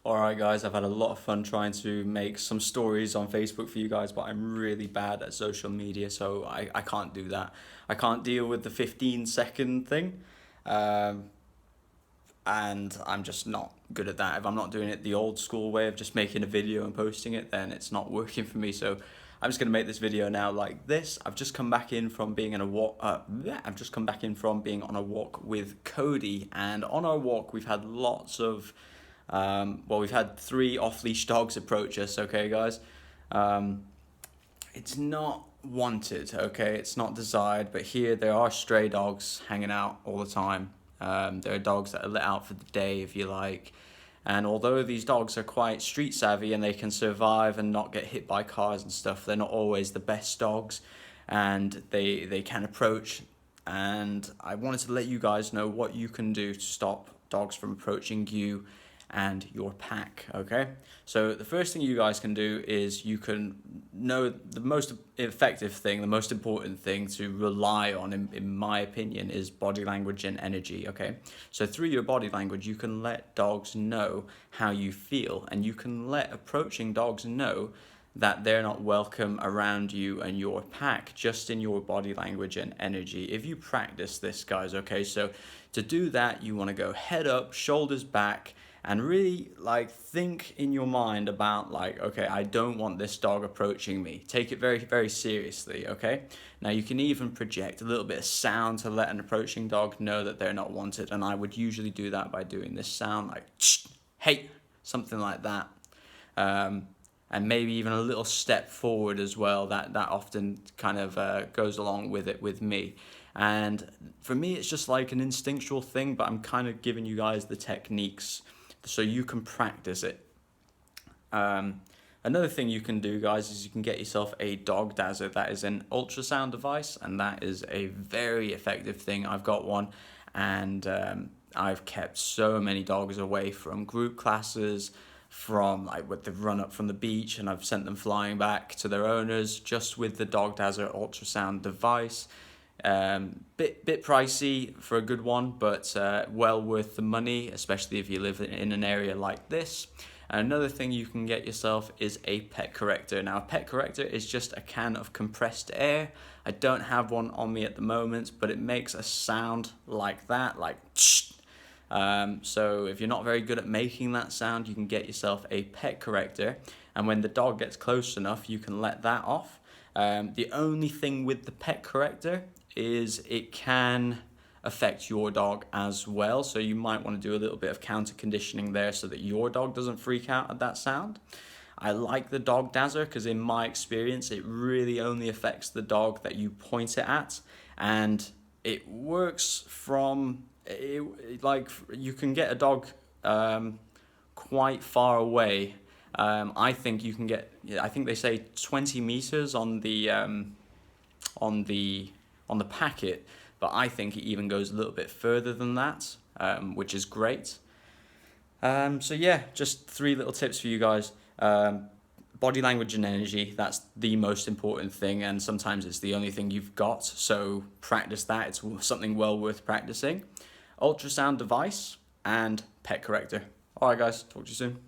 Alright guys, I've had a lot of fun trying to make some stories on Facebook for you guys, but I'm really bad at social media, so I can't do that. I can't deal with the 15-second thing, um, and I'm just not good at that. If I'm not doing it the old school way of just making a video and posting it, then it's not working for me, so I'm just going to make this video now like this. I've just come back in from being on a walk, I've just come back in from being on a walk with Cody, and on our walk we've had lots of well, we've had 3 off-leash dogs approach us, okay, guys? It's not wanted, okay? It's not desired, but here there are stray dogs hanging out all the time. There are dogs that are let out for the day, if you like. And although these dogs are quite street savvy and they can survive and not get hit by cars and stuff, they're not always the best dogs, and they can approach. And I wanted to let you guys know what you can do to stop dogs from approaching you and your pack, okay? So the first thing you guys can do is you can know the most effective thing, the most important thing to rely on, in my opinion, is body language and energy, okay? So through your body language, you can let dogs know how you feel, and you can let approaching dogs know that they're not welcome around you and your pack, just in your body language and energy. If you practice this, guys, okay? So to do that, you want to go head up, shoulders back, and really think in your mind about okay, I don't want this dog approaching me. Take it very, very seriously, okay? Now you can even project a little bit of sound to let an approaching dog know that they're not wanted, and I would usually do that by doing this sound like hey, something like that. And maybe even a little step forward as well. That often kind of goes along with it with me. And for me, it's just like an instinctual thing, but I'm kind of giving you guys the techniques so you can practice it. Another thing you can do, guys, is you can get yourself a dog dazzer. That is an ultrasound device, and that is a very effective thing. I've got one, and I've kept so many dogs away from group classes, from with the run up from the beach, and I've sent them flying back to their owners just with the dog dazzer ultrasound device. Bit pricey for a good one, but well worth the money, especially if you live in an area like this. And another thing you can get yourself is a pet corrector. Now, a pet corrector is just a can of compressed air. I don't have one on me at the moment, but it makes a sound like that, like so if you're not very good at making that sound, you can get yourself a pet corrector, and when the dog gets close enough, you can let that off. The only thing with the pet corrector is it can affect your dog as well, so you might want to do a little bit of counter conditioning there so that your dog doesn't freak out at that sound. I like the dog dazzer because in my experience it really only affects the dog that you point it at, and it works from you can get a dog quite far away. I think you can get, I think they say 20 meters on the packet, but I think it even goes a little bit further than that, which is great. So yeah, just 3 little tips for you guys. Body language and energy, that's the most important thing, and sometimes it's the only thing you've got, so practice that. It's something well worth practicing. Ultrasound device and pet corrector. Alright guys, talk to you soon.